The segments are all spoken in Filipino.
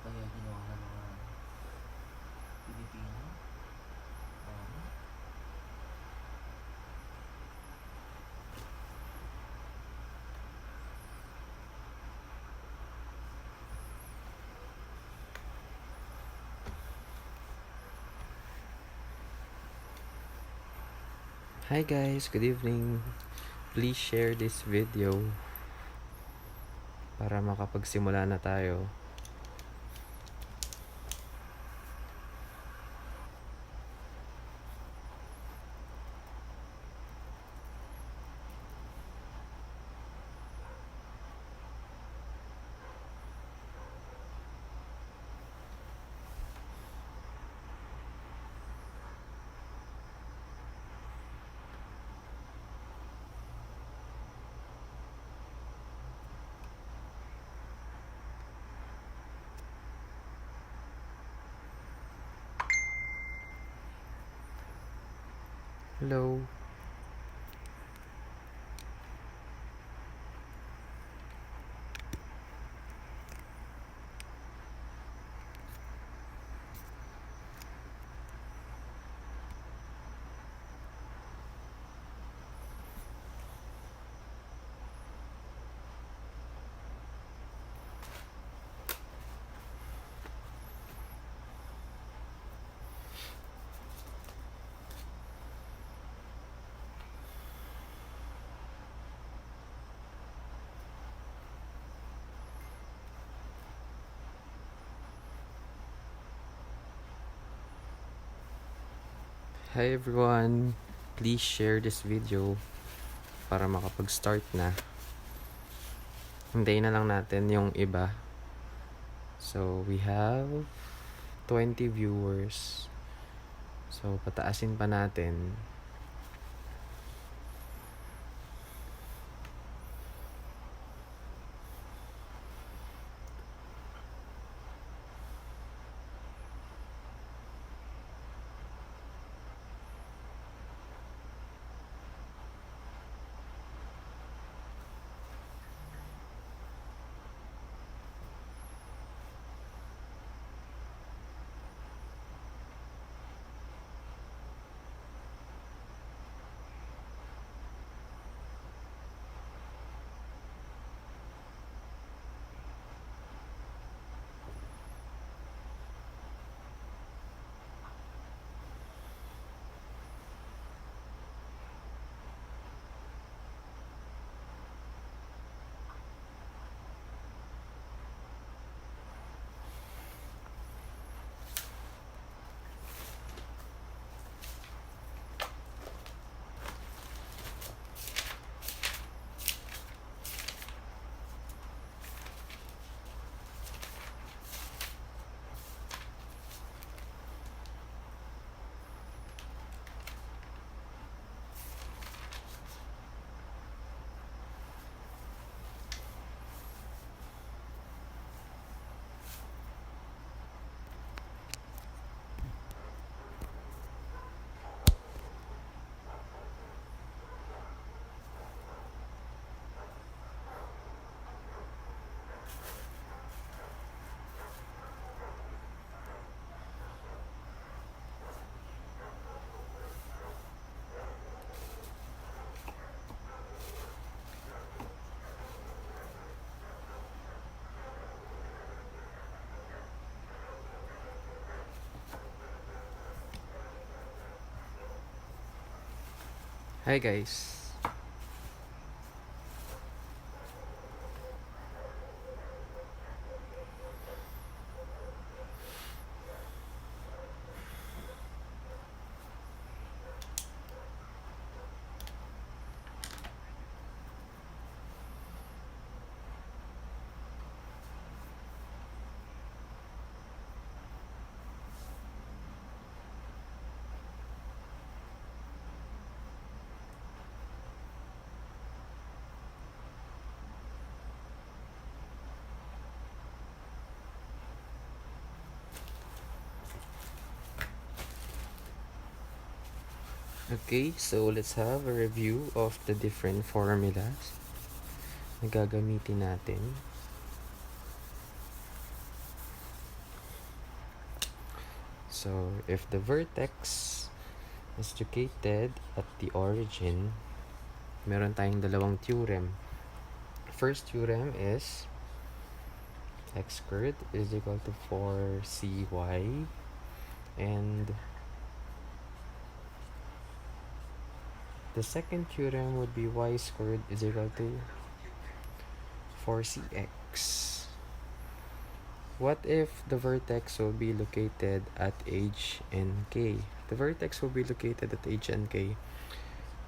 kaya ginawa ng mga Pilipino? Hi guys, good evening. Please share this video para makapagsimula na tayo. Hello. Hi everyone. Please share this video para makapag-start na. Hintayin na lang natin yung iba. So, we have 20 viewers. So, pataasin pa natin. Hi guys. Okay, so let's have a review of the different formulas na gagamitin natin. So if the vertex is located at the origin, meron tayong dalawang theorem. First theorem is x squared is equal to 4cy, and the second theorem would be y squared is equal to 4cx. What if the vertex will be located at h and k? The vertex will be located at h and k.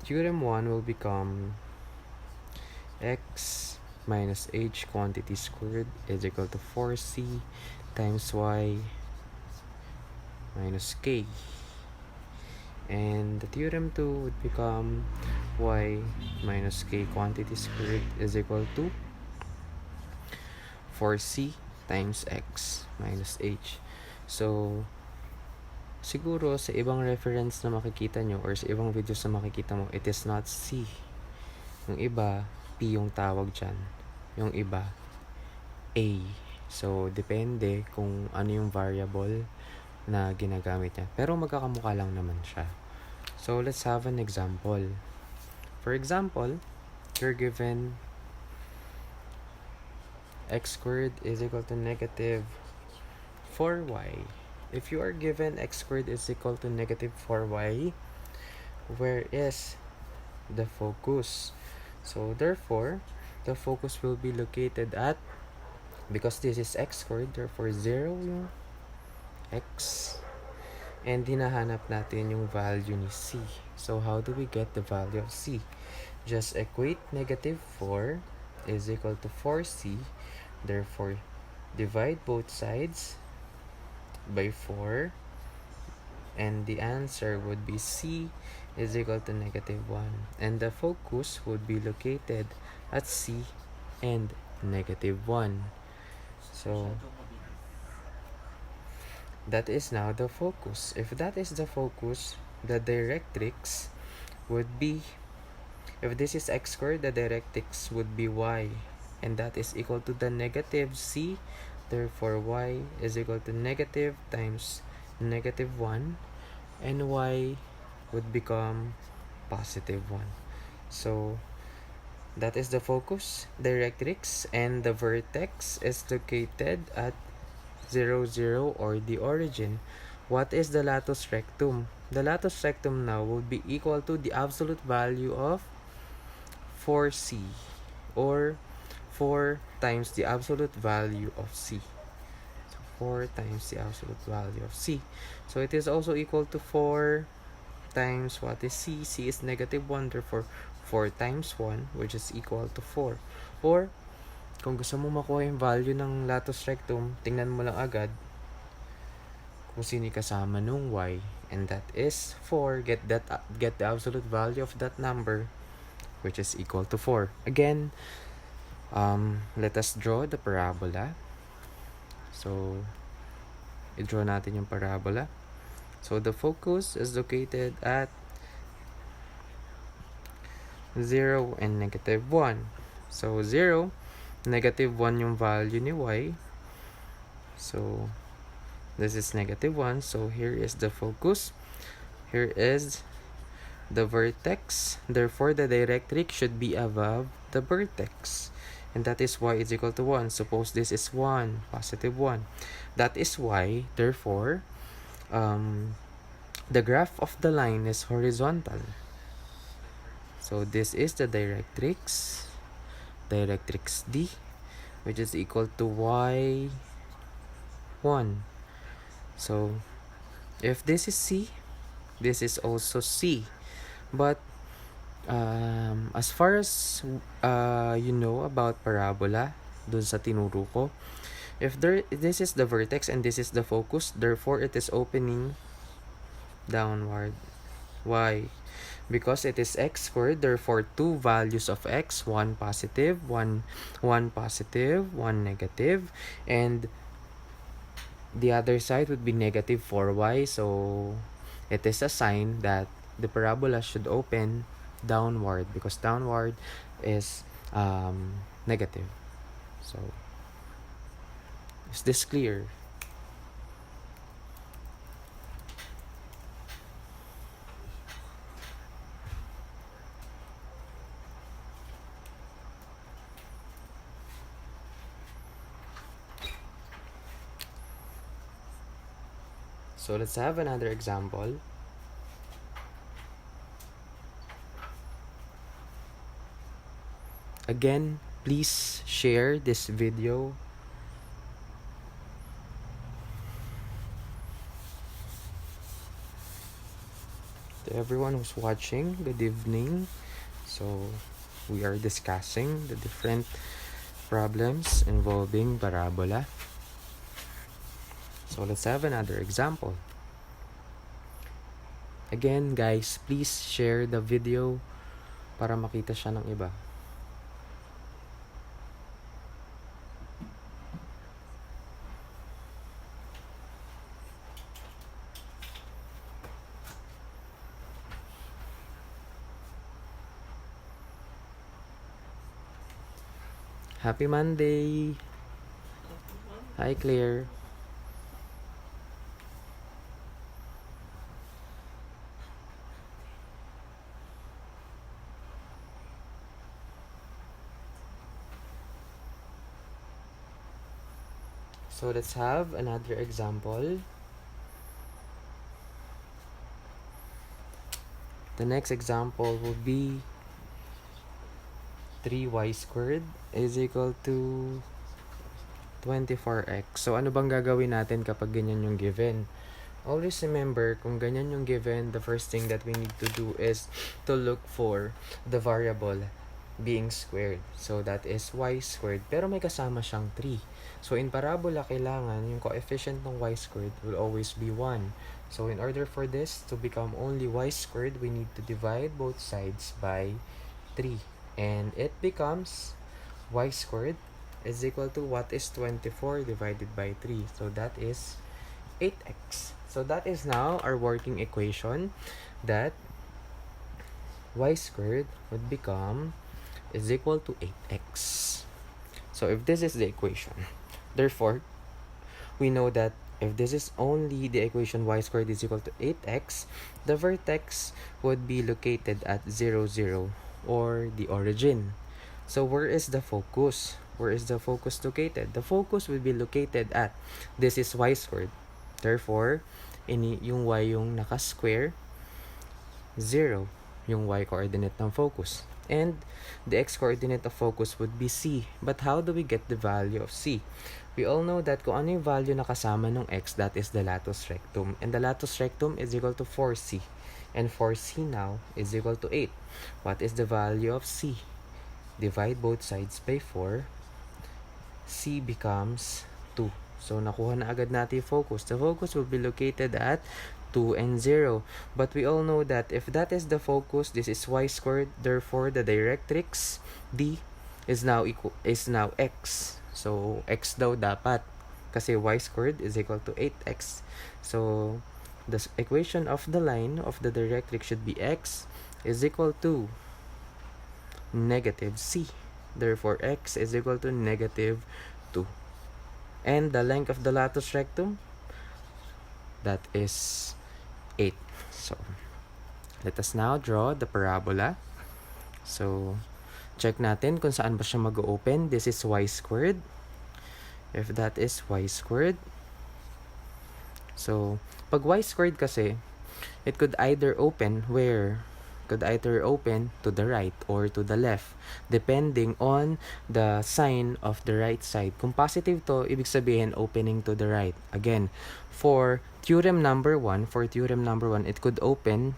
Theorem 1 will become x minus h quantity squared is equal to 4c times y minus k. And the theorem 2 would become y minus k quantity squared is equal to 4c times x minus h. So, siguro sa ibang reference na makikita nyo or sa ibang videos na makikita mo, it is not c. Yung iba, p yung tawag dyan. Yung iba, a. So, depende kung ano yung variable na ginagamit niya. Pero magkakamukha lang naman siya. So, let's have an example. For example, you're given x squared is equal to negative 4y. If you are given x squared is equal to negative 4y, where is the focus? So, therefore, the focus will be located at, because this is x squared, therefore 0 yung x. And hinahanap natin yung value ni c. So, how do we get the value of c? Just equate negative 4 is equal to 4c. Therefore, divide both sides by 4. And the answer would be c is equal to negative 1. And the focus would be located at c and negative 1. So, that is now the focus. If that is the focus, the directrix would be, if this is x squared, the directrix would be y. And that is equal to the negative c. Therefore, y is equal to negative times negative 1. And y would become positive 1. So, that is the focus, directrix, and the vertex is located at 0, 0, or the origin. What is the lattice rectum? The lattice rectum now will be equal to the absolute value of 4c, or 4 times the absolute value of c. So 4 times the absolute value of c. So it is also equal to 4 times what is c? C is negative 1, therefore 4 times 1, which is equal to 4. Or, kung gusto mo makuha yung value ng lattice rectum, tingnan mo lang agad kung sino kasama nung y, and that is 4. Get the absolute value of that number, which is equal to 4. Again, let us draw the parabola. So, i-draw natin yung parabola. So, the focus is located at 0 and negative 1. So, 0, negative 1 yung value ni y. So, this is negative 1. So, here is the focus. Here is the vertex. Therefore, the directrix should be above the vertex. And that is y is equal to 1. Suppose this is 1, positive 1. That is y. Therefore, the graph of the line is horizontal. So, this is the directrix D, which is equal to y1. So, if this is c, this is also c. But, as far as you know about parabola, dun sa tinuro ko, if this is the vertex and this is the focus, therefore it is opening downward. Why? Because it is x squared, therefore two values of x, one positive, one positive, one negative, and the other side would be negative 4y. So it is a sign that the parabola should open downward, because downward is negative. So, is this clear? So let's have another example. Again, please share this video. To everyone who's watching, good evening. So we are discussing the different problems involving parabola. So let's have another example. Again, guys, please share the video para makita siya ng iba. Happy Monday! Hi, Claire. So let's have another example. The next example will be 3y squared is equal to 24x. So ano bang gagawin natin kapag ganyan yung given? Always remember, kung ganyan yung given, the first thing that we need to do is to look for the variable being squared. So that is y squared. Pero may kasama siyang 3. So in parabola, kailangan yung coefficient ng y squared will always be 1. So in order for this to become only y squared, we need to divide both sides by 3. And it becomes y squared is equal to what is 24 divided by 3. So that is 8x. So that is now our working equation that y squared would become is equal to 8x. So if this is the equation, therefore, we know that if this is only the equation y squared is equal to 8x, the vertex would be located at 0, 0, or the origin. So where is the focus? Where is the focus located? The focus will be located at, this is y squared. Therefore, yung y yung naka-square, 0, yung y coordinate ng focus. And the x-coordinate of focus would be c. But how do we get the value of c? We all know that kung ano yung value na kasama ng x, that is the lattice rectum. And the lattice rectum is equal to 4c. And 4c now is equal to 8. What is the value of c? Divide both sides by 4. C becomes 2. So nakuha na agad natin yung focus. The focus will be located at 2 and 0. But we all know that if that is the focus, this is y squared. Therefore, the directrix D is now x. So x daw dapat kasi y squared is equal to 8x. So the equation of the line of the directrix should be x is equal to negative c. Therefore, x is equal to negative 2. And the length of the lattice rectum, that is 8. So let us now draw the parabola. So check natin kung saan ba siya mag-open. This is y squared. If that is y squared, so pag y squared kasi, it could either open to the right or to the left, depending on the sign of the right side. Kung positive to, ibig sabihin opening to the right. Again, for theorem number 1, it could open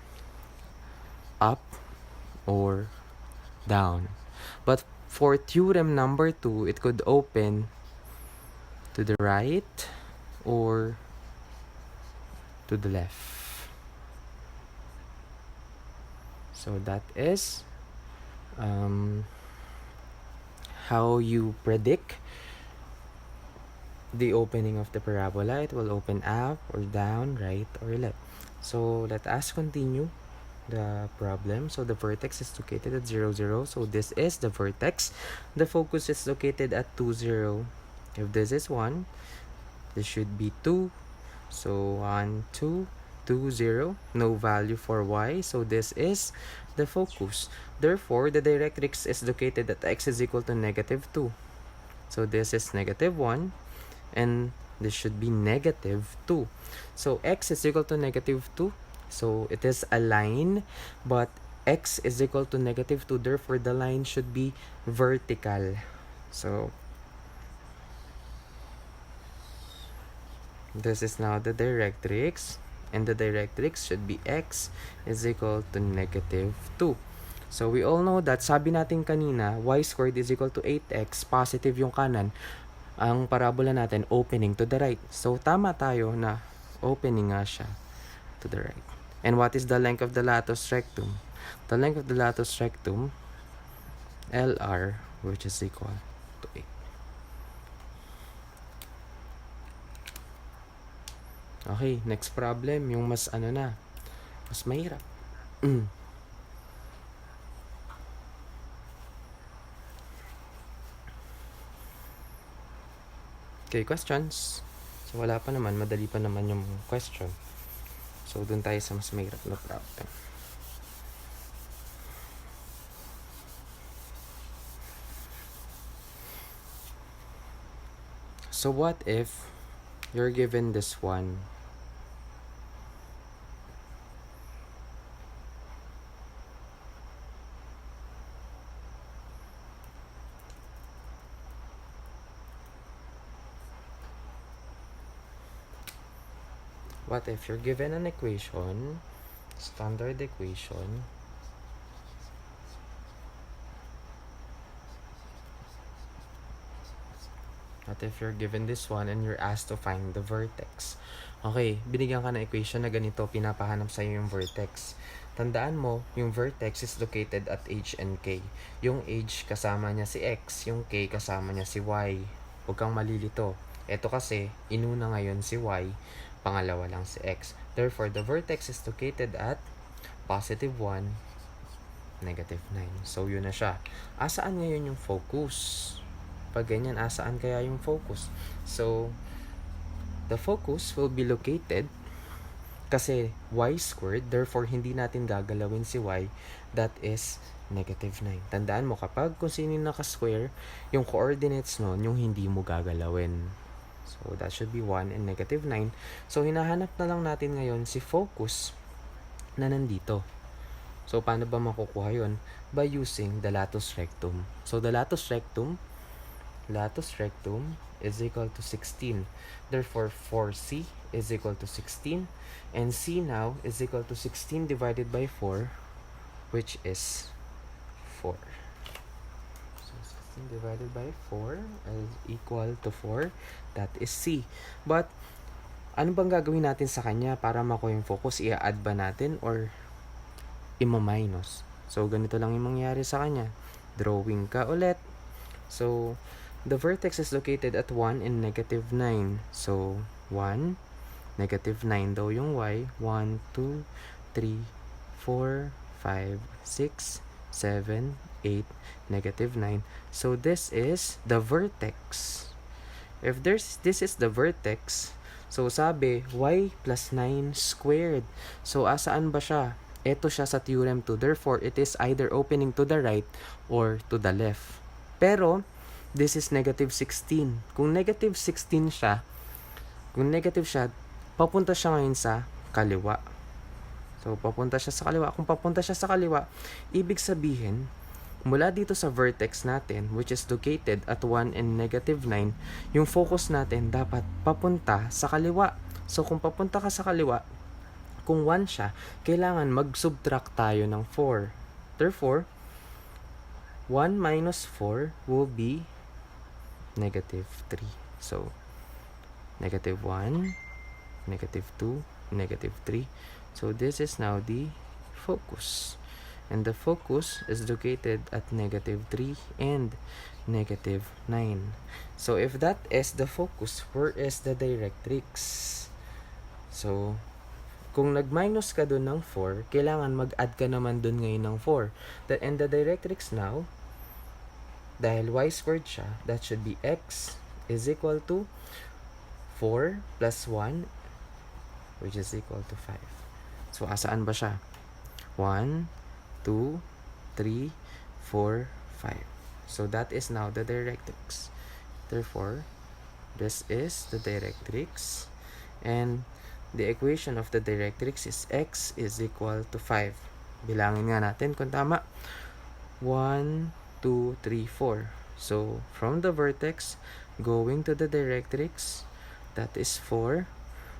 up or down. But for theorem number 2, it could open to the right or to the left. So that is how you predict the opening of the parabola. It will open up or down, right or left. So let us continue the problem. So the vertex is located at 0, 0. So this is the vertex. The focus is located at 2, 0. If this is 1, this should be 2. So 1, 2, 2, 0. No value for y. So this is the focus. Therefore, the directrix is located at x is equal to negative 2. So this is negative 1. And this should be negative 2. So x is equal to negative 2. So it is a line, but x is equal to negative 2. Therefore, the line should be vertical. So this is now the directrix. And the directrix should be x is equal to negative 2. So we all know that sabi natin kanina, y squared is equal to 8x, positive yung kanan. Ang parabola natin, opening to the right. So tama tayo na opening nga siya to the right. And what is the length of the lattice rectum? The length of the lattice rectum, LR, which is equal to 8. Okay, next problem, yung mas mas mahirap. Okay, questions? So, wala pa naman. Madali pa naman yung question. So, dun tayo sa mas mahirap na problem. So, what if you're given this one? What if you're given an equation, standard equation, what if you're given this one and you're asked to find the vertex? Okay, binigyan ka ng equation na ganito, pinapahanap sa'yo yung vertex. Tandaan mo, yung vertex is located at h and k. Yung h kasama niya si x, yung k kasama niya si y. Huwag kang malilito. Ito kasi, inuna ngayon si y, pangalawa lang si x. Therefore, the vertex is located at positive 1, negative 9. So, yun na siya. Asaan ngayon yung focus? Pag ganyan, asaan kaya yung focus? So, the focus will be located kasi y squared, therefore, hindi natin gagalawin si y. That is negative 9. Tandaan mo, kapag kung sino yung naka-square, yung coordinates nun, yung hindi mo gagalawin. So, that should be 1 and negative 9. So, hinahanap na lang natin ngayon si focus na nandito. So, paano ba makukuha yun? By using the lattice rectum. So, the lattice rectum is equal to 16. Therefore, 4c is equal to 16. And c now is equal to 16 divided by 4, which is 4. Divided by 4 is equal to 4. That is C. But, ano bang gagawin natin sa kanya para makuha yung focus? I-add ba natin or ima-minus? So, ganito lang yung mangyari sa kanya. Drawing ka ulit. So, the vertex is located at 1 and negative 9. So, 1, negative 9 daw yung y. 1, 2, 3, 4, 5, 6, 7, 8, negative 9. So, this is the vertex. If this is the vertex, so sabi, y plus 9 squared. So, asaan ba siya? Ito siya sa theorem 2. Therefore, it is either opening to the right or to the left. Pero, this is negative 16. Kung negative 16 siya, papunta siya ngayon sa kaliwa. So, papunta siya sa kaliwa. Kung papunta siya sa kaliwa, ibig sabihin, mula dito sa vertex natin, which is located at 1 and negative 9, yung focus natin dapat papunta sa kaliwa. So, kung papunta ka sa kaliwa, kung 1 siya, kailangan mag-subtract tayo ng 4. Therefore, 1 minus 4 will be negative 3. So, negative 1, negative 2, negative 3. So, this is now the focus. And the focus is located at negative 3 and negative 9. So, if that is the focus, where is the directrix? So, kung nag-minus ka dun ng 4, kailangan mag-add ka naman dun ngayon ng 4. And the directrix now, dahil y squared siya, that should be x is equal to 4 plus 1, which is equal to 5. So, asaan ba siya? 1, 2, 3, 4, 5. So, that is now the directrix. Therefore, This is the directrix. And the equation of the directrix is x is equal to 5. Bilangin nga natin kung tama. 1, 2, 3, 4. So, from the vertex going to the directrix, that is 4.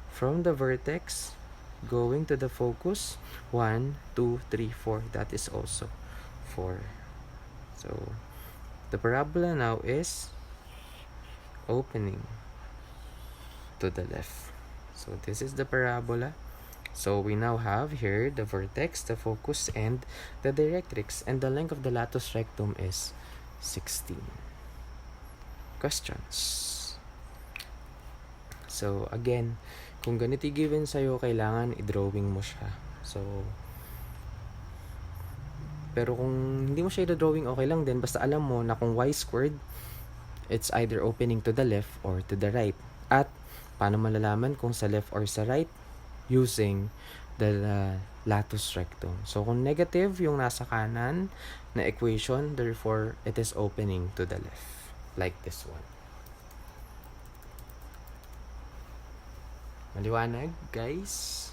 From the vertex going to the focus, 1, 2, 3, 4. That is also 4. So, the parabola now is opening to the left. So, this is the parabola. So, we now have here the vertex, the focus, and the directrix. And the length of the lattice rectum is 16. Questions? So, again, kung ganito given sa'yo, kailangan i-drawing mo siya. So, pero kung hindi mo siya i-drawing, okay lang din. Basta alam mo na kung y squared, it's either opening to the left or to the right. At, paano malalaman kung sa left or sa right? Using the lattice rectum. So, kung negative yung nasa kanan na equation, therefore, it is opening to the left. Like this one. Maliwanag, guys?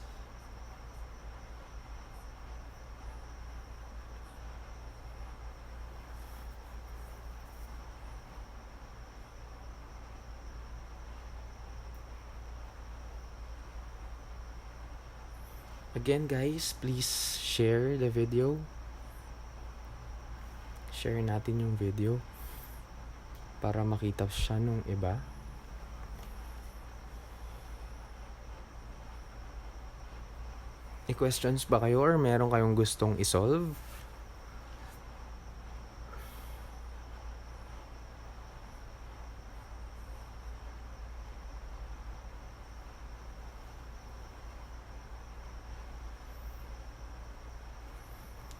Again, guys, please share the video. Share natin yung video para makita siya nung iba. May questions ba kayo or meron kayong gustong isolve?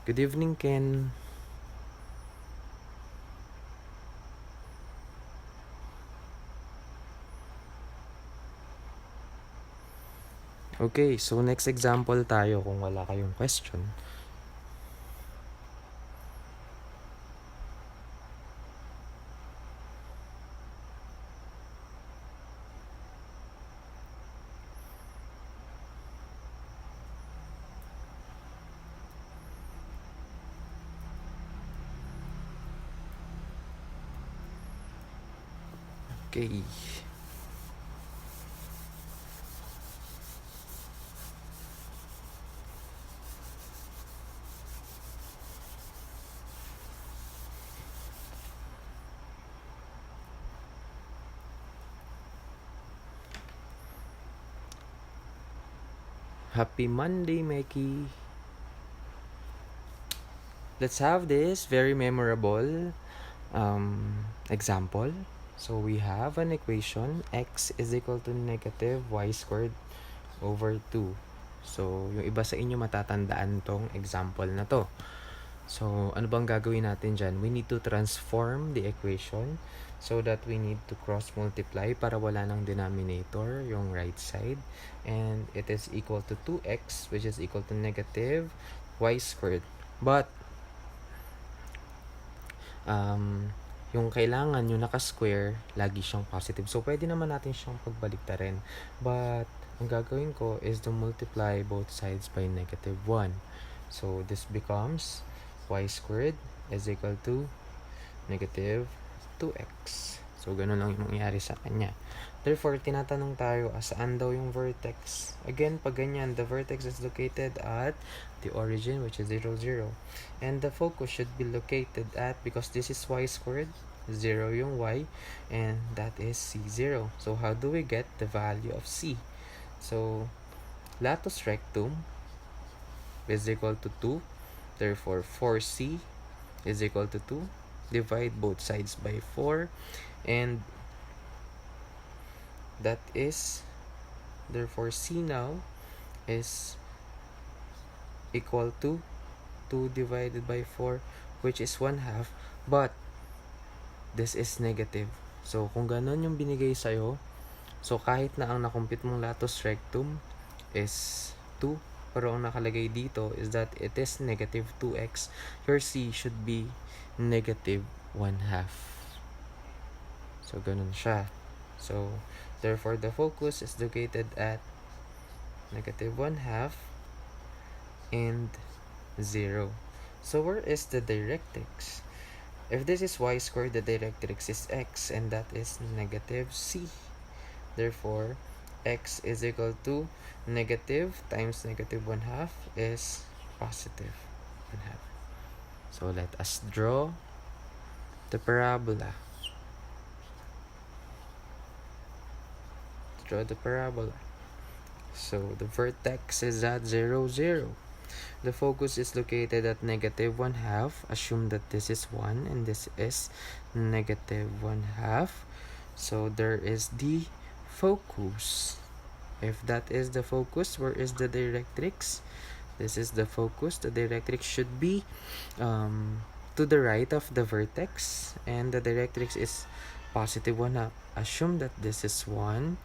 Good evening, Ken. Okay, so next example tayo kung wala kayong question. Okay. Happy Monday, Mikey. Let's have this very memorable example. So we have an equation, x is equal to negative y squared over 2. So, yung iba sa inyo matatandaan tong example na to. So, ano bang gagawin natin dyan? We need to transform the equation so that we need to cross multiply para wala ng denominator, yung right side. And it is equal to 2x, which is equal to negative y squared. But, yung kailangan, yung naka-square, lagi siyang positive. So, pwede naman natin siyang pagbaliktarin. But, ang gagawin ko is to multiply both sides by negative 1. So, this becomes y squared is equal to negative 2x. So, ganun lang yung mangyayari sa kanya. Therefore, tinatanong tayo, saan daw yung vertex? Again, pag ganyan, the vertex is located at the origin, which is 0, 0. And the focus should be located at, because this is y squared, 0 yung y, and that is c0. So, how do we get the value of c? So, lattice rectum is equal to 2. Therefore, 4c is equal to 2. Divide both sides by 4. And that is, therefore, c now is equal to 2 divided by 4, which is 1/2. But, this is negative. So, kung ganun yung binigay sa'yo, so kahit na ang nakumpit mong lattice rectum is 2, pero ang nakalagay dito is that it is negative 2x, your c should be negative 1/2. So, ganun siya. So therefore the focus is located at -1/2 and 0. So where is the directrix? If this is y squared, the directrix is x, and that is -c. Therefore, x is equal to negative times -1/2 is positive 1/2. So let us draw the parabola. Draw the parabola. So the vertex is at 0, 0. The focus is located at -1/2. Assume that this is 1 and this is -1/2. So there is the focus. If that is the focus, where is the directrix? This is the focus. The directrix should be to the right of the vertex, and the directrix is +1/2. Assume that this is 1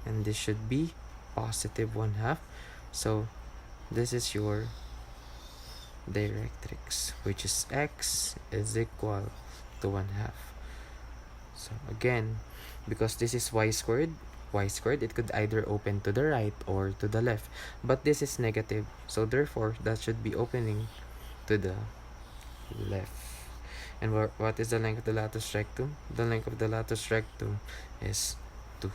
and this should be +1/2. So this is your directrix, which is x is equal to 1/2. So again, because this is y squared, it could either open to the right or to the left, but this is negative, so therefore that should be opening to the left. And what is the length of the lattice rectum? The length of the lattice rectum is 2.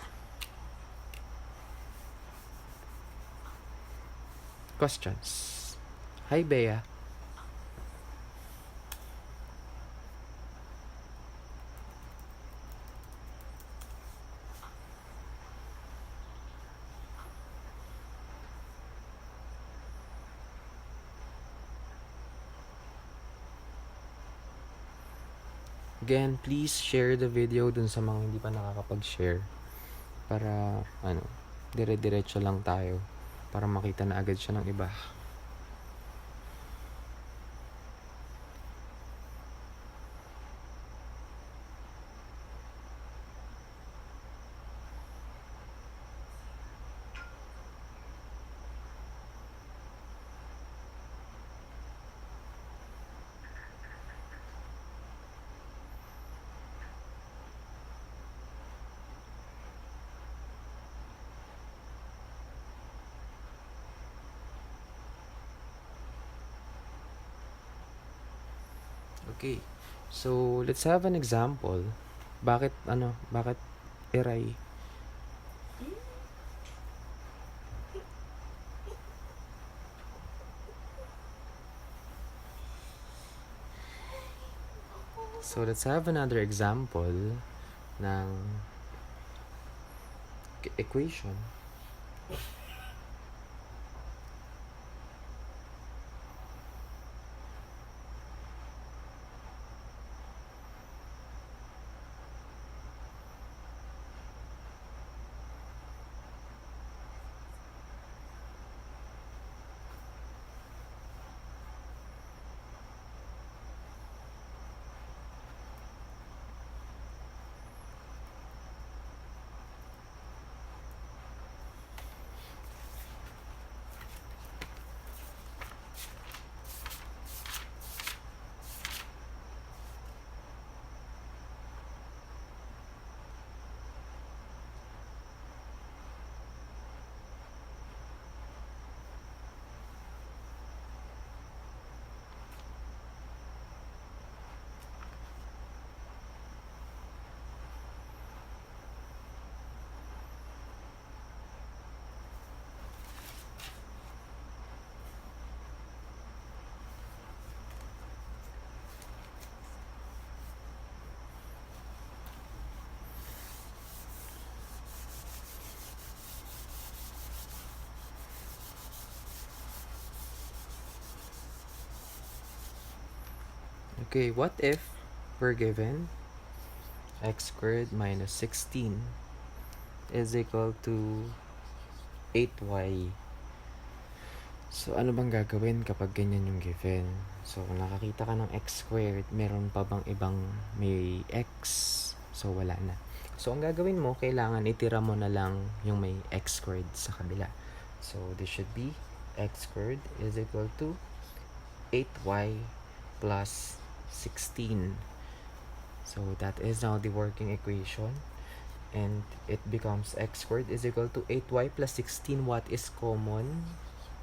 Questions? Hi, Bea. Again, please share the video dun sa mga hindi pa nakakapag-share para dire-diretso lang tayo para makita na agad siya ng iba. Okay. So, let's have an example. Bakit iray? So, let's have another example ng equation. Okay, what if we're given x squared minus 16 is equal to 8y. So, ano bang gagawin kapag ganyan yung given? So, nakakita ka ng x squared, meron pa bang ibang may x? So, wala na. So, ang gagawin mo, kailangan itira mo na lang yung may x squared sa kabila. So, this should be x squared is equal to 8y plus 16. So, that is now the working equation. and it becomes x squared is equal to 8y plus 16. What is common?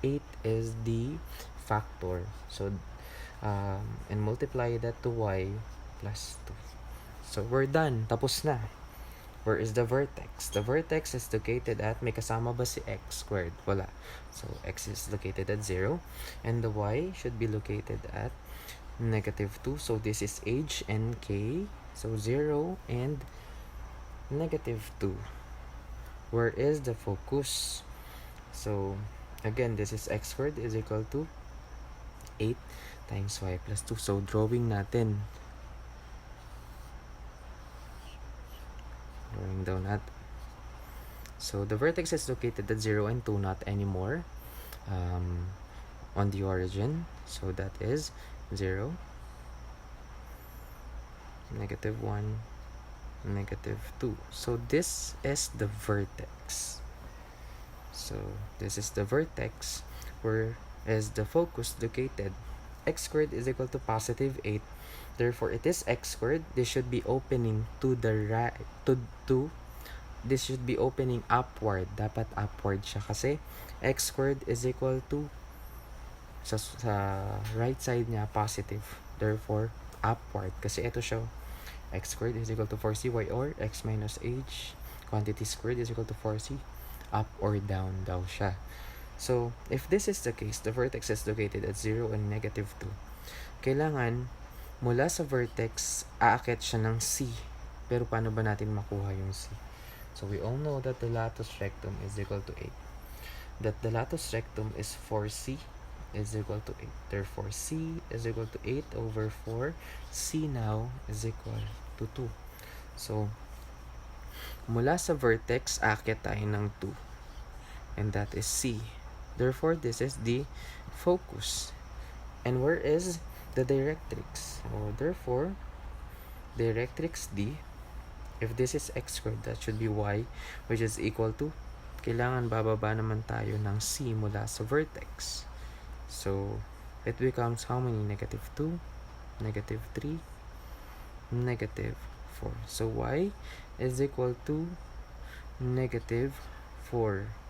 8 is the factor. So, and multiply that to y plus 2. So, we're done. Tapos na. Where is the vertex? The vertex is located at, may kasama ba si x squared? Wala. So, x is located at 0. And the y should be located at negative 2. So, this is h and k. So, 0 and negative 2. Where is the focus? So, again, this is x squared is equal to 8 times y plus 2. So, drawing natin. Drawing down at. So, the vertex is located at 0 and 2, not anymore on the origin. So, that is 0, negative 1, negative 2. So, this is the vertex. So, this is the vertex. Where is the focus located? X squared is equal to positive 8. Therefore, it is x squared. This should be opening to the right, this should be opening upward. Dapat upward siya kasi x squared is equal to, sa right side niya, positive. Therefore, upward. Kasi ito siya, x squared is equal to 4cy, or x minus h, quantity squared is equal to 4c. Up or down daw siya. So, if this is the case, the vertex is located at 0 and negative 2. Kailangan, mula sa vertex, aakyat siya ng c. Pero paano ba natin makuha yung c? So, we all know that the lattice rectum is equal to 8. That the lattice rectum is 4c is equal to 8. Therefore, c is equal to 8 over 4. c now is equal to 2. So, mula sa vertex, aakyat tayo ng 2. And that is c. Therefore, this is the focus. And where is the directrix? So, therefore, directrix D, if this is x squared, that should be y, which is equal to, kailangan bababa naman tayo ng c mula sa vertex. So, it becomes how many? Negative 2, negative 3, negative 4. So, y is equal to negative 4.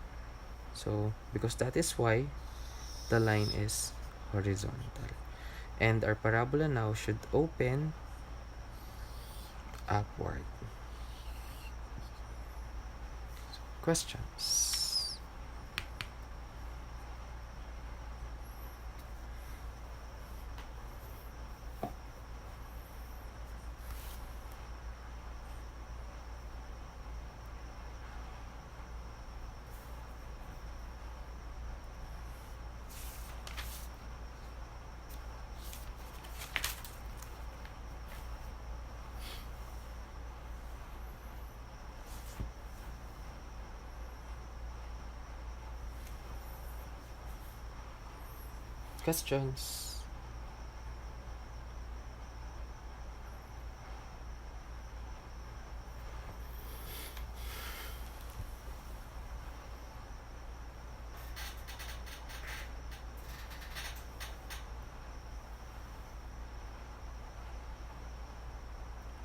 So, because that is y, the line is horizontal. And our parabola now should open upward. Questions? Questions?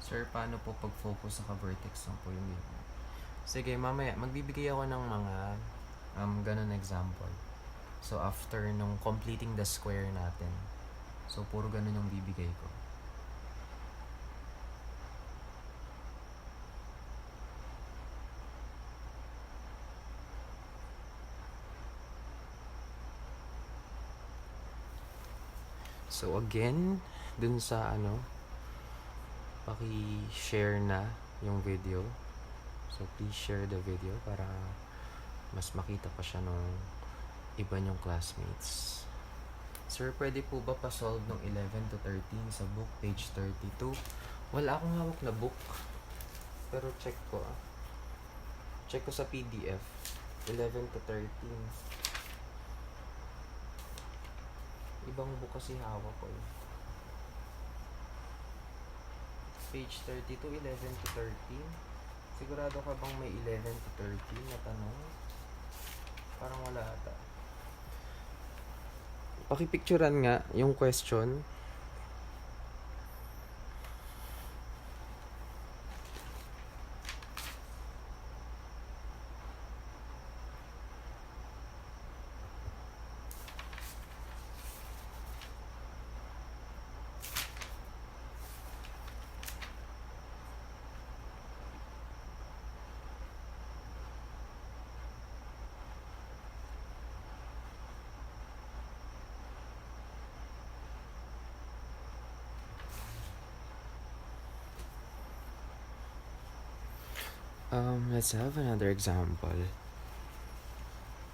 Sir, paano po pag-focus sa ka-vertex ng po yung yun? Sige, mamaya, magbibigay ako ng mga ganun example. So, after nung completing the square natin. So, puro ganun yung bibigay ko. So, again, dun sa paki-share na yung video. So, please share the video para mas makita pa siya nung iba niyong classmates. Sir, pwede po ba pa-solve ng 11 to 13 sa book, page 32? Wala akong hawak na book. Pero check ko Check ko sa PDF. 11 to 13. Ibang book kasi hawak ko. Page 32, 11 to 13. Sigurado ka bang may 11 to 13 na tanong? Parang wala ata. Pakipicturan nga yung question. Let's have another example.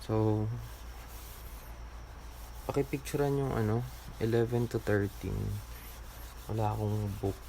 So, pakipicturean yung 11 to 13. Wala akong book.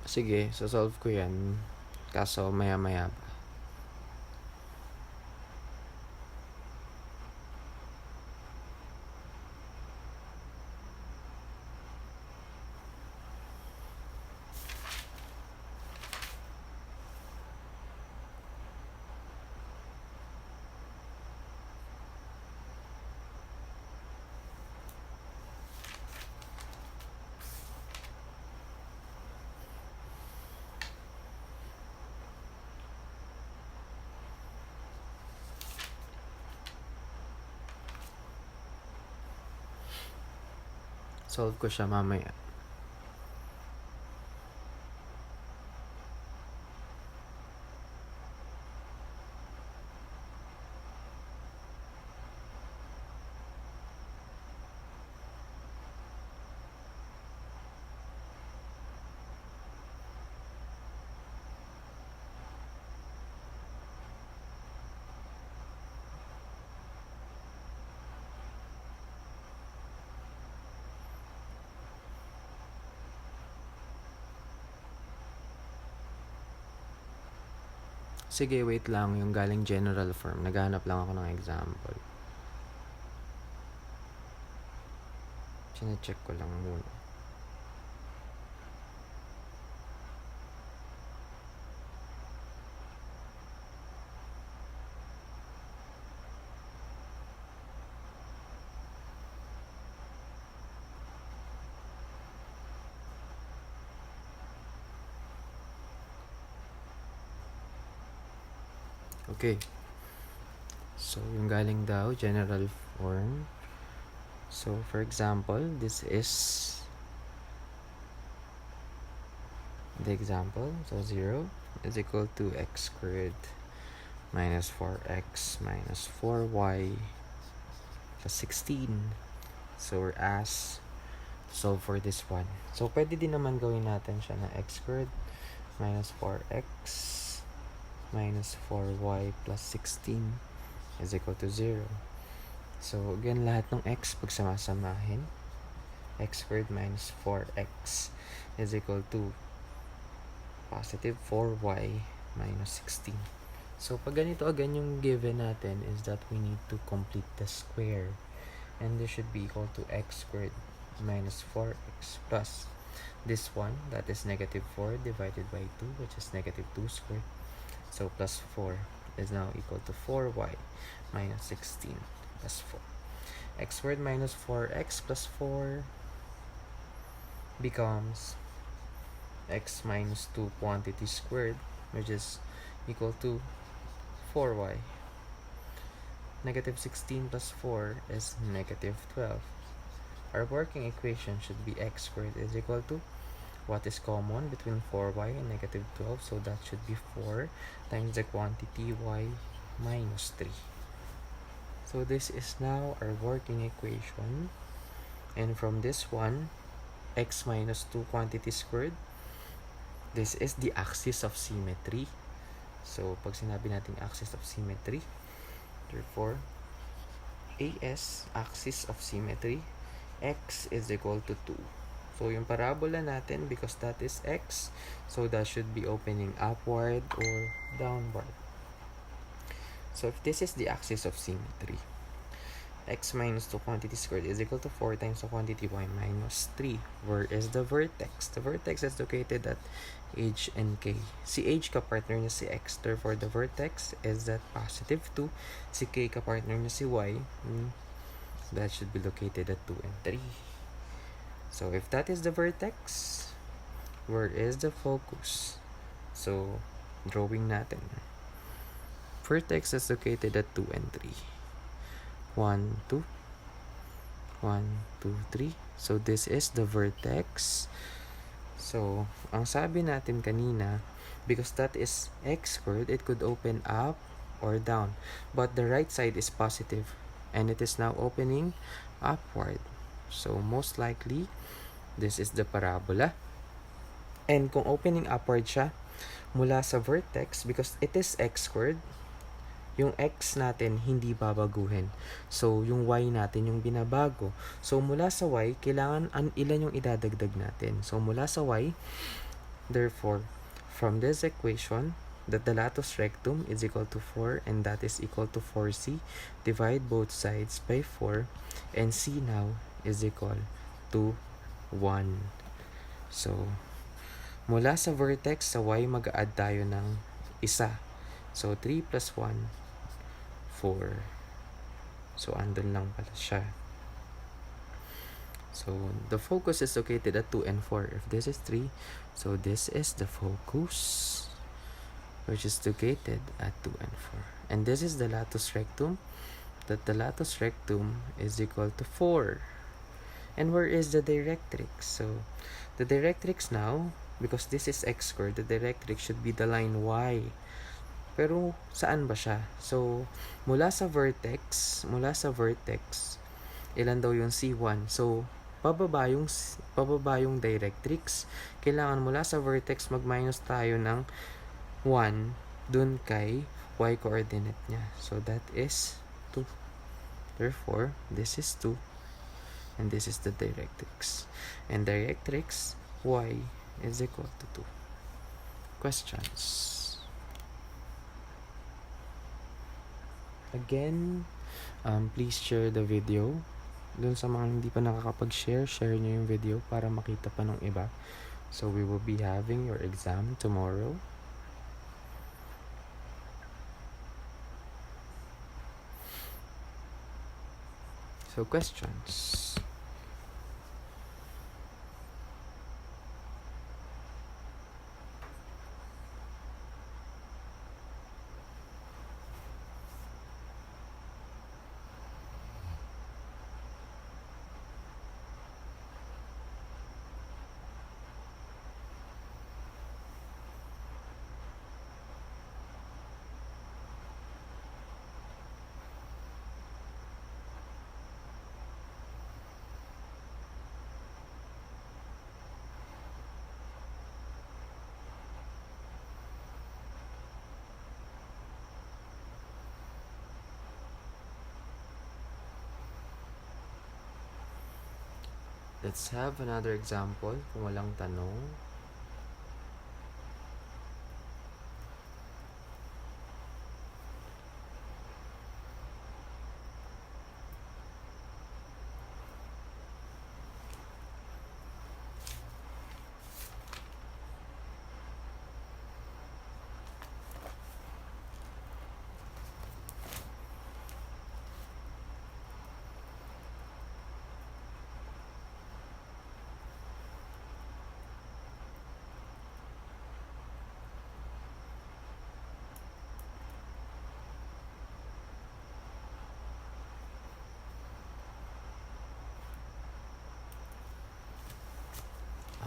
Sige, solve ko yan. Kaso maya-maya pa. Solve ko siya mamaya. Sige, wait lang. Yung galing general form. Naghanap lang ako ng example. Sine-check ko lang muna. Okay. So, yung galing daw, general form. So, for example, this is the example. So, 0 is equal to x squared minus 4x minus 4y plus 16. So, we're asked to solve for this one. So, pwede din naman gawin natin siya na x squared minus 4x minus 4y plus 16 is equal to 0. So, again, lahat ng x pagsamasamahin, x squared minus 4x is equal to positive 4y minus 16. So, pag ganito, again, yung given natin is that we need to complete the square. And this should be equal to x squared minus 4x plus this one, that is negative 4 divided by 2, which is negative 2 squared. So, plus 4 is now equal to 4y minus 16 plus 4. X squared minus 4x plus 4 becomes x minus 2 quantity squared, which is equal to 4y. Negative 16 plus 4 is negative 12. Our working equation should be x squared is equal to what is common between 4y and negative 12, so that should be 4 times the quantity y minus 3. So this is now our working equation, and from this one, x minus 2 quantity squared, this is the axis of symmetry. So pag sinabi natin axis of symmetry, therefore AS, axis of symmetry, x is equal to 2. So, yung parabola natin, because that is x, so that should be opening upward or downward. So, if this is the axis of symmetry, x minus 2 quantity squared is equal to 4 times the quantity y minus 3. Where is the vertex? The vertex is located at h and k. Si h ka-partner niya si x, therefore the vertex is at positive 2. Si k ka-partner niya si y, that should be located at 2 and 3. So, if that is the vertex, where is the focus? So, drawing natin. vertex is located at 2 and 3. 1, 2. 1, 2, 3. So, this is the vertex. So, ang sabi natin kanina, because that is x squared, it could open up or down. But the right side is positive, and it is now opening upward. So, most likely, this is the parabola. And kung opening upward siya, mula sa vertex, because it is x squared, yung x natin hindi babaguhin. So, yung y natin yung binabago. So, mula sa y, kailangan ilan yung idadagdag natin. So, mula sa y, therefore, from this equation, that the lattice rectum is equal to 4 and that is equal to 4c, divide both sides by 4 and c now is equal to 1. So, mula sa vertex sa y, mag-add tayo ng isa. So, 3 plus 1, 4. So, andun lang pala siya. So, the focus is located at 2 and 4. If this is 3, so this is the focus, which is located at 2 and 4. And this is the lattice rectum, that the lattice rectum is equal to 4. And where is the directrix? So, the directrix now, because this is x squared, the directrix should be the line y. Pero, saan ba siya? So, mula sa vertex, ilan daw yung C1? So, pababa yung directrix. Kailangan mula sa vertex, mag-minus tayo ng 1 dun kay y coordinate niya. So, that is 2. Therefore, this is 2. And this is the directrix. And directrix, y is equal to 2. Questions? Again, please share the video. Dun sa mga hindi pa nakakapag-share, share nyo yung video para makita pa ng iba. So, we will be having your exam tomorrow. So, questions? Let's have another example kung walang tanong.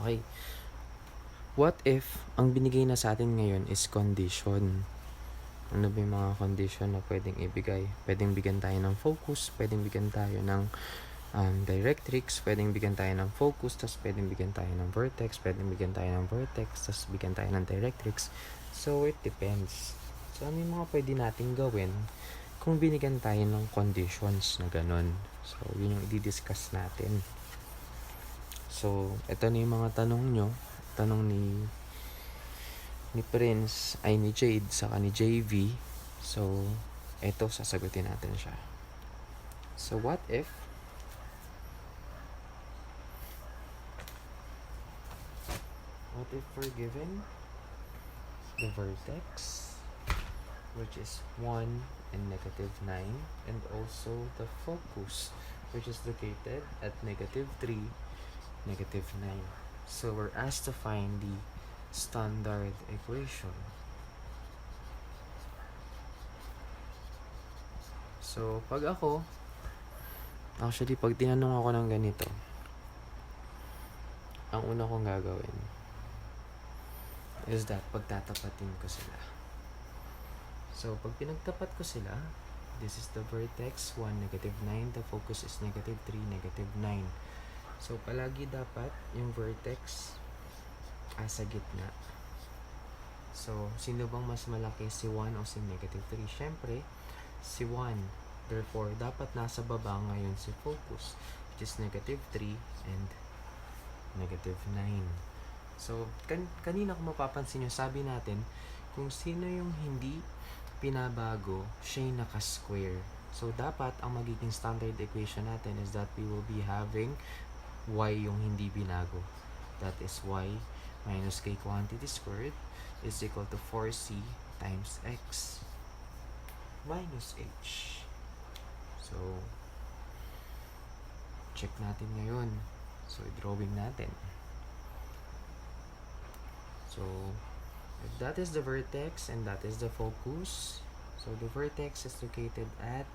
Okay. What if ang binigay na sa atin ngayon is condition? Ano ba yung mga condition na pwedeng ibigay? Pwedeng bigyan tayo ng focus, pwedeng bigyan tayo ng directrix, pwedeng bigyan tayo ng focus, tapos pwedeng bigyan tayo ng vertex, pwedeng bigyan tayo ng vertex, tapos bigyan tayo ng directrix. So, it depends. So, ano yung mga pwede natin gawin kung binigyan tayo ng conditions na ganun? So, yun yung i-discuss natin. So, ito na yung mga tanong nyo. Tanong ni Prince, ay ni Jade, saka ni JV. So, ito, sasagutin natin siya. So, what if we're given the vertex, which is 1 and negative 9, and also the focus, which is located at negative 3, negative 9. So, we're asked to find the standard equation. So, pag ako, actually, pag tinanong ako ng ganito, ang una kong gagawin is that pagtatapatin ko sila. So, pag pinagtapat ko sila, this is the vertex 1, -9. The focus is -3, -9. So, palagi dapat yung vertex sa gitna. So, sino bang mas malaki, si 1 o si -3? Syempre, si 1. Therefore, dapat nasa baba ngayon si focus, which is -3 and -9. So, kanina kung mapapansin nyo, sabi natin, kung sino yung hindi pinabago, siya yung naka-square. So, dapat ang magiging standard equation natin is that we will be having y yung hindi binago. That is y minus k quantity squared is equal to 4c times x minus h. So, check natin ngayon. So, drawing natin. So, if that is the vertex and that is the focus, so the vertex is located at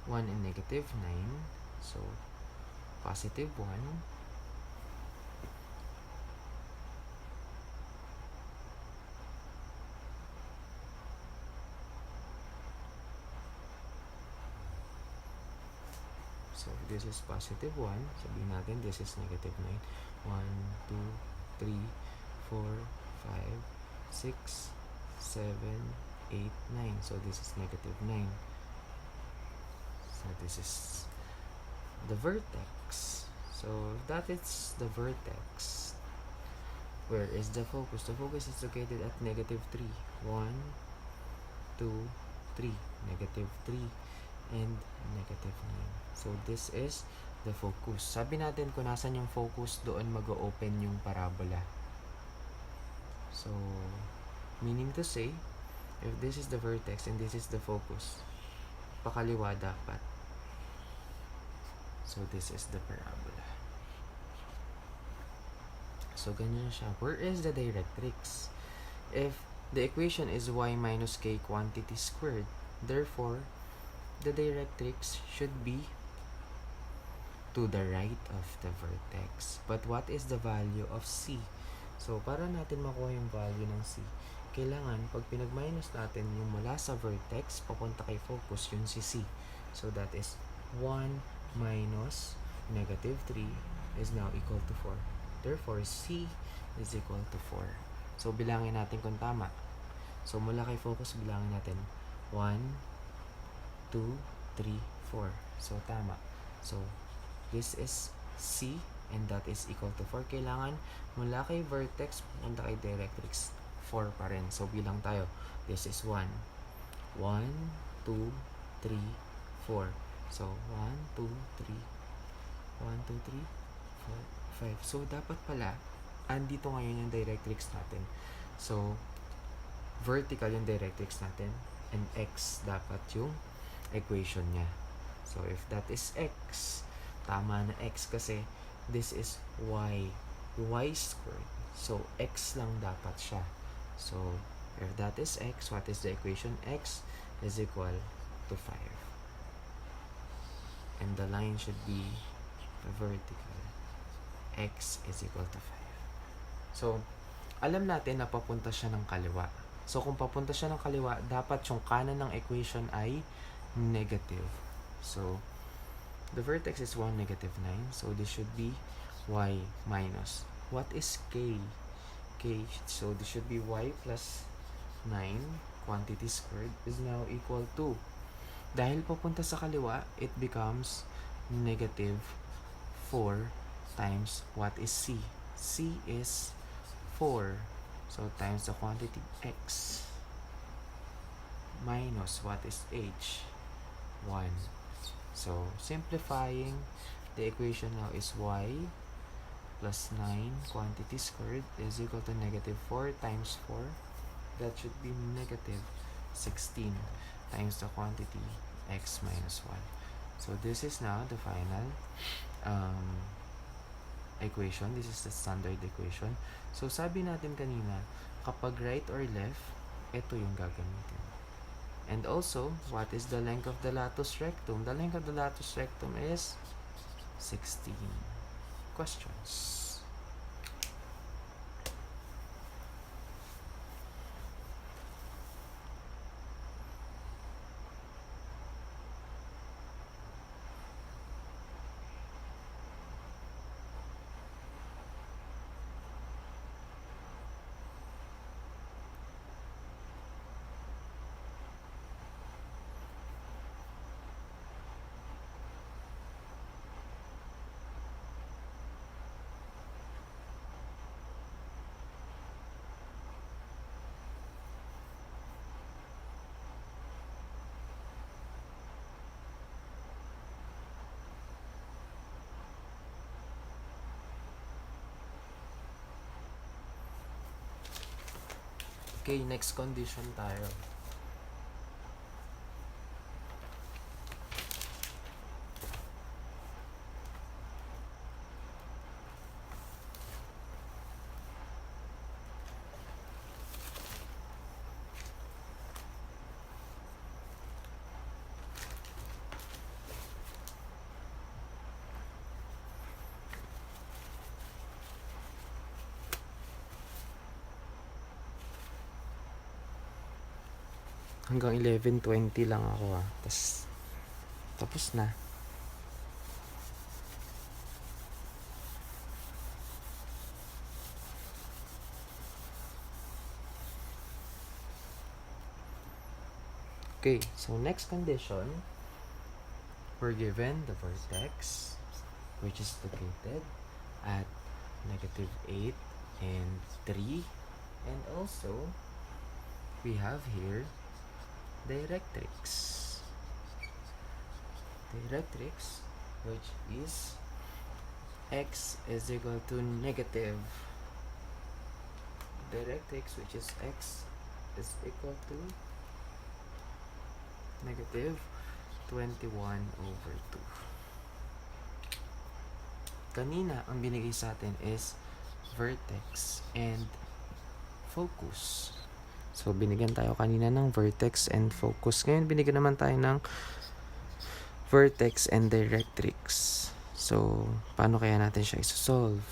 1 and -9. So, +1. So, this is +1. Sabihin natin, this is -9. 1, 2, 3, 4, 5, 6, 7, 8, 9. So, this is -9. So, this is the vertex. So, that is the vertex. Where is the focus? The focus is located at -3. 1, 2, 3. -3 and -9. So, this is the focus. Sabi natin kung nasan yung focus, doon mag-open yung parabola. So, meaning to say, if this is the vertex and this is the focus, pakaliwa dapat. So, this is the parabola. So, ganyan siya. Where is the directrix? If the equation is y minus k quantity squared, therefore, the directrix should be to the right of the vertex. But what is the value of c? So, para natin makuha yung value ng c, kailangan, pag pinag-minus natin yung mula sa vertex, papunta kay focus, yun si c. So, that is 1 minus -3 is now equal to 4. Therefore, c is equal to 4. So, bilangin natin kung tama. So, mula kay focus, bilangin natin 1, 2, 3, 4. So, tama. So, this is c and that is equal to 4. Kailangan mula kay vertex, punta kay directrix, 4 pa rin. So, bilang tayo. This is 1. 1, 2, 3, 4. So, 1, 2, 3. 1, 2, 3, 4, 5. So, dapat pala, andito ngayon yung directrix natin. So, vertical yung directrix natin and x dapat yung equation niya. So, if that is x, tama na x kasi this is y squared. So, x lang dapat siya. So, if that is x, what is the equation? X is equal to 5. And the line should be vertical. X is equal to 5. So, alam natin na papunta siya ng kaliwa. So, kung papunta siya ng kaliwa, dapat yung kanan ng equation ay negative. So, the vertex is 1, -9. So, this should be y minus. What is k? K, so this should be y plus 9 quantity squared is now equal to, dahil papunta sa kaliwa, it becomes -4 times what is c? C is 4. So, times the quantity x minus what is h? 1. So, simplifying, the equation now is y plus 9 quantity squared is equal to -4 times 4. That should be -16 times the quantity x minus 1. So, this is now the final equation. This is the standard equation. So, sabi natin kanina, kapag right or left, ito yung gagamitin. And also, what is the length of the latus rectum? The length of the latus rectum is 16. Questions? Okay, next condition tayo. Hanggang 11:20 lang ako tapos na. Okay, so next condition, we're given the vertex, which is located at -8 and 3, and also we have here directrix, which is x is equal to negative, directrix which is x is equal to negative 21/2. Kanina, ang binigay sa atin is vertex and focus. So, binigyan tayo kanina ng vertex and focus. Ngayon, binigyan naman tayo ng vertex and directrix. So, paano kaya natin siya isosolve?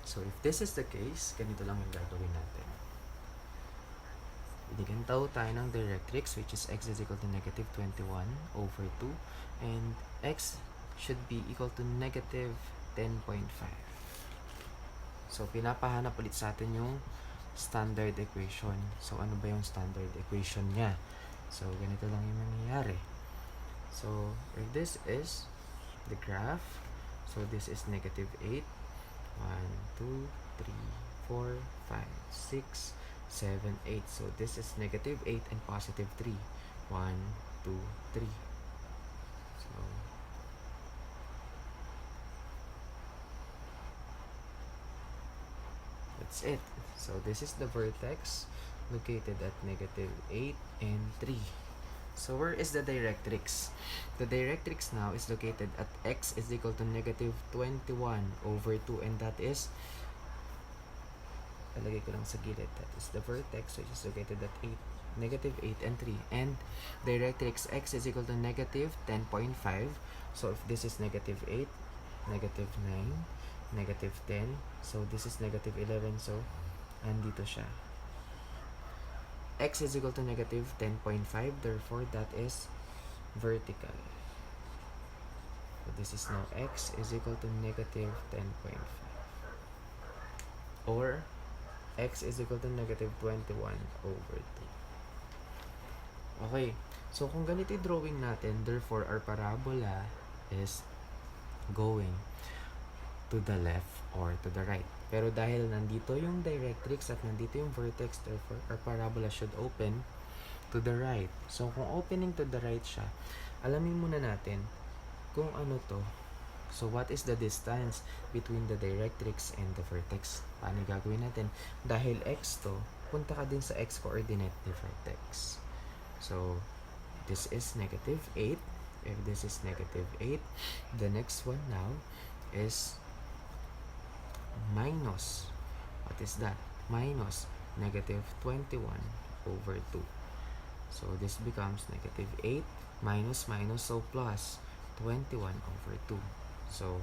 So, if this is the case, ganito lang yung gagawin natin. Binigyan tayo ng directrix, which is x is equal to negative 21/2, and x should be equal to negative 10.5. So, pinapahanap ulit sa atin yung standard equation. So, ano ba yung standard equation niya? So, ganito lang yung mangyayari. So, if this is the graph, so this is negative 8, 1, 2, 3, 4, 5, 6, 7, 8. So, this is negative 8 and positive 3. 1, 2, 3. So, that's it. So, this is the vertex located at negative 8 and 3. So, where is the directrix? The directrix now is located at x is equal to negative 21/2, and that is, talagay ko lang sa gilid, that is the vertex which is located at negative 8 and 3, and directrix x is equal to negative 10.5. So, if this is negative 8, negative 9, negative 10, so this is negative 11, so andito siya. X is equal to negative 10.5, therefore that is vertical. So this is now x is equal to negative 10.5, or x is equal to negative 21/2. Okay, so kung ganito yung drawing natin, therefore our parabola is going to the left or to the right. Pero dahil nandito yung directrix at nandito yung vertex, therefore our parabola should open to the right. So kung opening to the right siya, alamin muna natin kung ano to. So what is the distance between the directrix and the vertex? Paano gagawin natin? Dahil x to, punta ka din sa x coordinate ni vertex. So this is negative 8. If this is negative 8, the next one now is minus, what is that? Minus negative 21 over 2. So this becomes negative 8 minus minus, so plus 21 over 2. So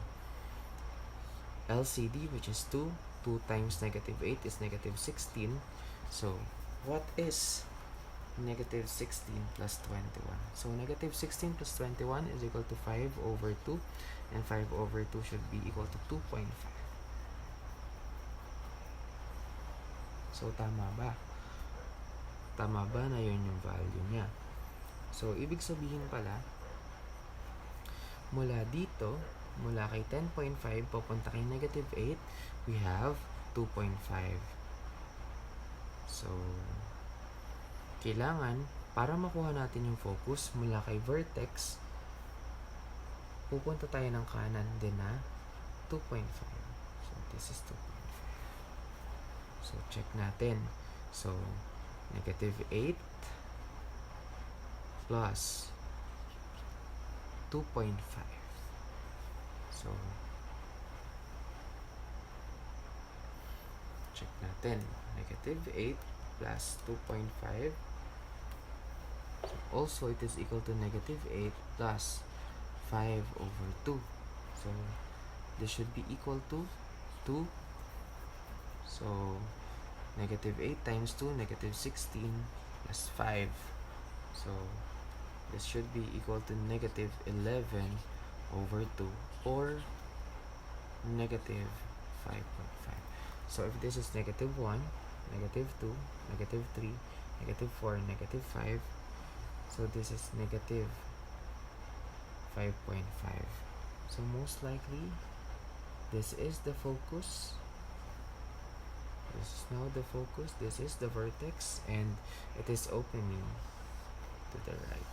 LCD, which is 2, 2 times negative 8 is negative 16. So what is negative 16 plus 21? So negative 16 plus 21 is equal to 5 over 2, and 5 over 2 should be equal to 2.5. So tama ba? Tama ba na yun yung value niya? So ibig sabihin pala, mula dito, mula kay 10.5 papunta kay negative 8, we have 2.5. So kailangan, para makuha natin yung focus mula kay vertex, pupunta tayo ng kanan din na 2.5. So this is 2.5. So check natin. So negative 8 plus 2.5. So check natin. Negative 8 plus 2.5. So also it is equal to negative 8 plus 5 over 2. So this should be equal to 2. So negative 8 times 2, negative 16 plus 5. So this should be equal to negative 11 over 2, or negative 5.5. So if this is negative 1, negative 2, negative 3, negative 4, negative 5, so this is negative 5.5. So most likely, this is the focus. This is now the focus. This is the vertex, and it is opening to the right.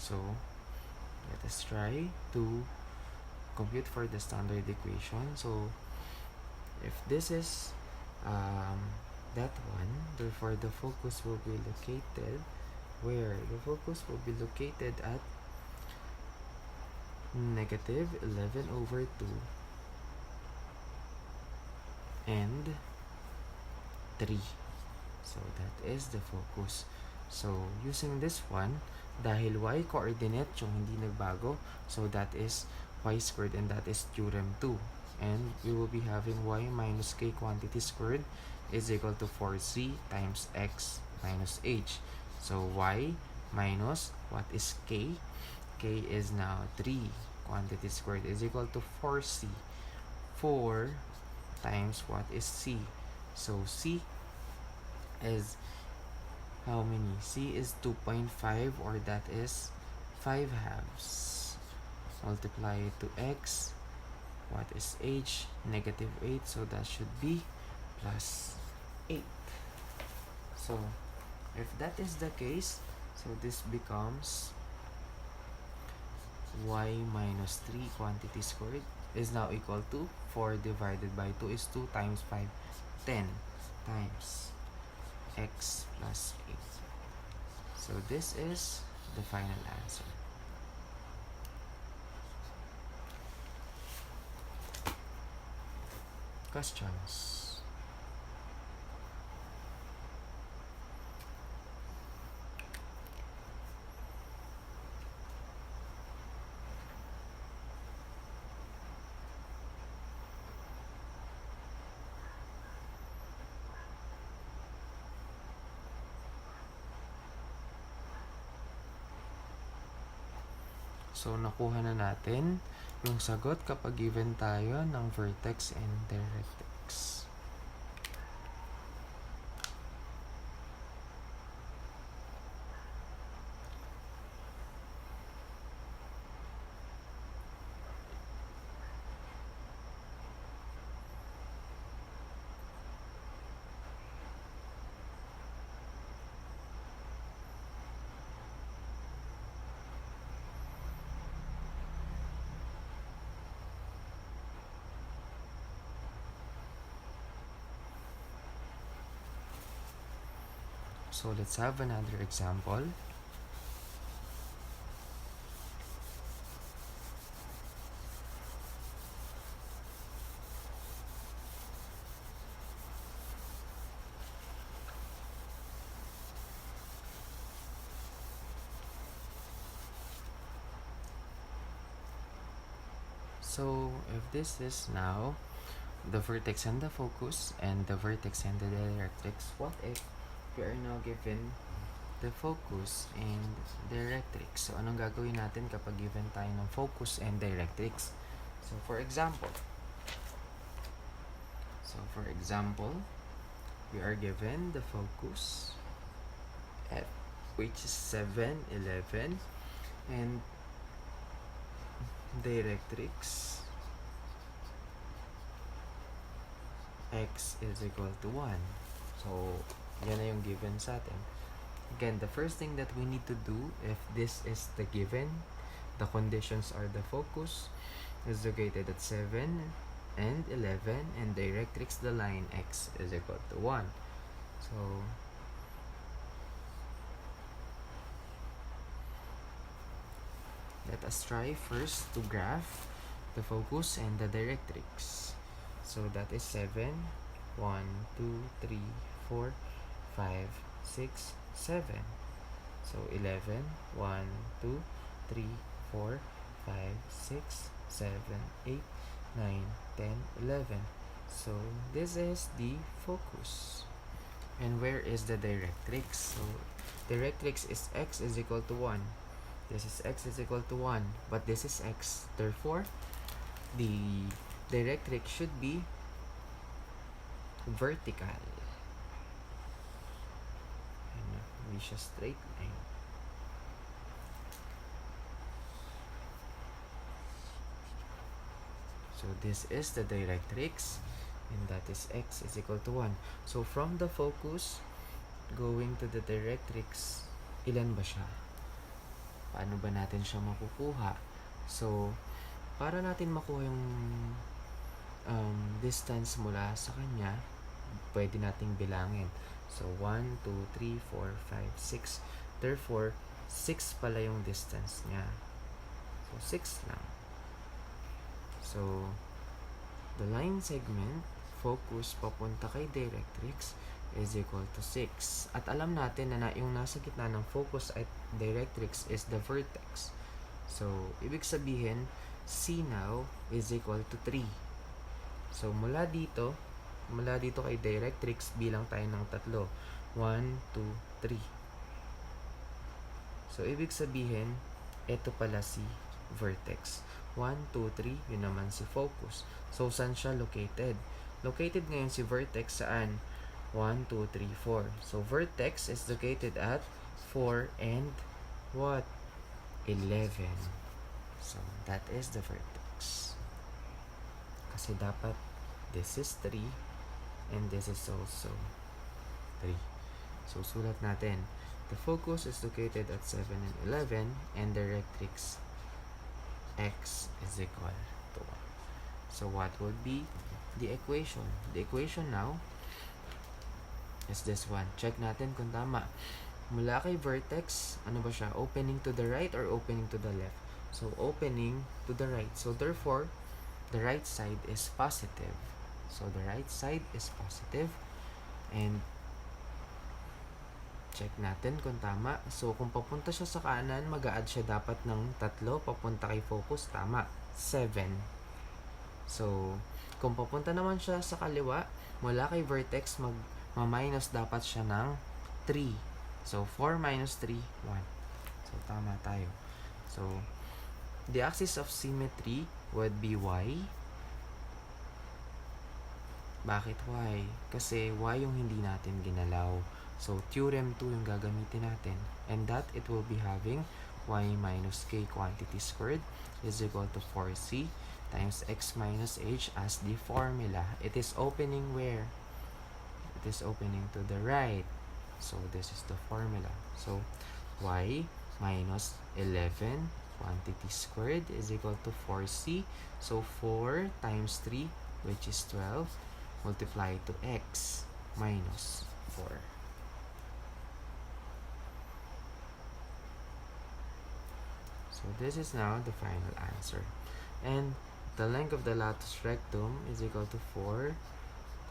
So let us try to compute for the standard equation. So if this is that one, therefore the focus will be located where? The focus will be located at negative 11 over 2 and 3. So that is the focus. So using this one, dahil y coordinate yung hindi nagbago, so that is y squared, and that is theorem 2. And we will be having y minus k quantity squared is equal to 4c times x minus h. So y minus, what is k? K is now 3 quantity squared is equal to 4c. 4 times what is c? So c is how many? C is 2.5, or that is 5 halves. Multiply it to x. What is h? Negative 8, so that should be plus 8. So if that is the case, so this becomes y minus 3 quantity squared is now equal to 4 divided by 2 is 2 times 5, 10 times x plus 8. So this is the final answer. Questions? So, nakuha na natin yung sagot kapag given tayo ng vertex and directrix. So let's have another example. So if this is now the vertex and the focus and the vertex and the directrix, what if we are now given the focus and directrix? So anong gagawin natin kapag given tayo ng focus and directrix? So for example, we are given the focus at which is 7, 11, and directrix x is equal to 1. So yan na yung given sa atin. Again, the first thing that we need to do, if this is the given, the conditions are the focus is located at 7 and 11, and directrix, the line x is equal to 1. So let us try first to graph the focus and the directrix. So that is 7, 1, 2, 3, 4, 5, 6, 7. So 11, 1, 2, 3, 4, 5, 6, 7, 8, 9, 10, 11. So this is the focus. And where is the directrix? So directrix is x is equal to 1. This is x is equal to 1, but this is x. Therefore, the directrix should be vertical. And a vicious straight line. So this is the directrix, and that is x is equal to 1. So from the focus going to the directrix, ilan ba siya? Paano ba natin siya makukuha? So para natin makuha yung distance mula sa kanya, pwede nating bilangin. So 1, 2, 3, 4, 5, 6. Therefore 6 pala yung distance niya. So 6 lang. So the line segment focus papunta kay directrix is equal to 6. At alam natin na yung nasa gitna ng focus at directrix is the vertex. So ibig sabihin, C now is equal to 3. So mula dito kay directrix, bilang tayo ng 3. 1, 2, 3. So ibig sabihin, ito pala si vertex. 1, 2, 3, yun naman si focus. So saan siya located? Located ngayon si vertex saan? 1, 2, 3, 4. So vertex is located at 4 and what? 11. So that is the vertex. Kasi dapat this is 3 and this is also 3. So sulat natin. The focus is located at 7 and 11, and directrix x is equal to 1. So what would be the equation? The equation now is this one. Check natin kung tama. Mula kay vertex, ano ba siya? Opening to the right or opening to the left? So opening to the right. So therefore, the right side is positive. So the right side is positive. And check natin kung tama. So kung papunta siya sa kanan, mag-a-add siya dapat ng 3 papunta kay focus. Tama. 7. So kung papunta naman siya sa kaliwa, mula kay vertex, ma-minus dapat siya ng 3. So 4 minus 3, 1. So tama tayo. So the axis of symmetry would be y. Bakit y? Kasi y yung hindi natin ginalaw. So theorem 2 yung gagamitin natin. And that it will be having y minus k quantity squared is equal to 4c times x minus h as the formula. It is opening where? It is opening to the right. So this is the formula. So y minus 11 quantity squared is equal to 4c. So 4 times 3, which is 12, multiply to x minus 4. So this is now the final answer. And the length of the lattice rectum is equal to 4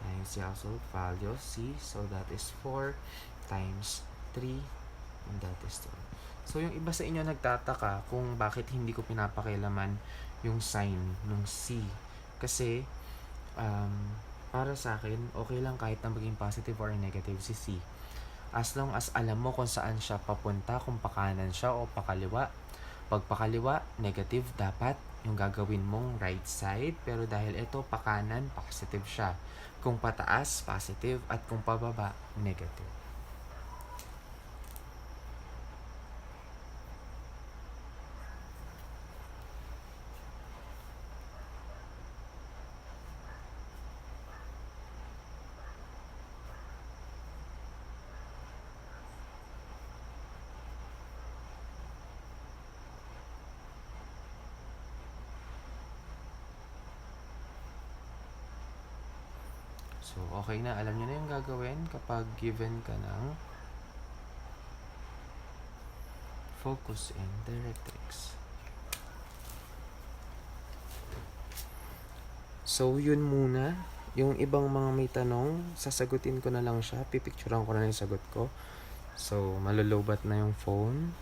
times the absolute value of c. So that is 4 times 3, and that is 12. So yung iba sa inyo nagtataka kung bakit hindi ko pinapakialaman yung sign ng C. Kasi, para sa akin, okay lang kahit na maging positive or negative si C. As long as alam mo kung saan siya papunta, kung pakanan siya o pakaliwa. Pag pakaliwa, negative dapat yung gagawin mong right side. Pero dahil ito pakanan, positive siya. Kung pataas, positive. At kung pababa, negative. So, okay na. Alam nyo na yung gagawin kapag given ka ng focus in Directrix. So, yun muna. Yung ibang mga may tanong, sasagutin ko na lang siya. Pipicturean ko na yung sagot ko. So, malulubat na yung phone.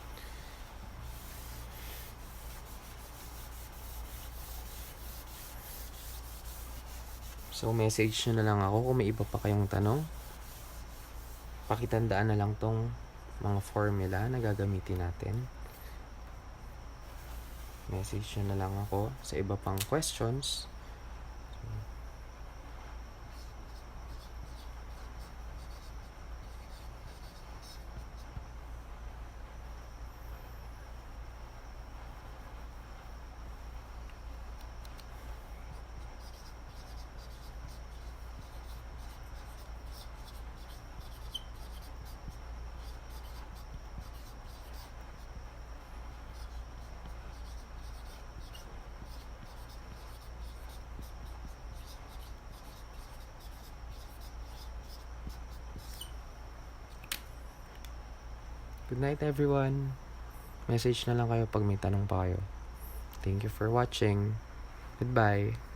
So, message nyo na lang ako kung may iba pa kayong tanong. Pakitandaan na lang tong mga formula na gagamitin natin. Message nyo na lang ako sa iba pang questions. Good night, everyone. Message na lang kayo pag may tanong pa kayo. Thank you for watching. Goodbye.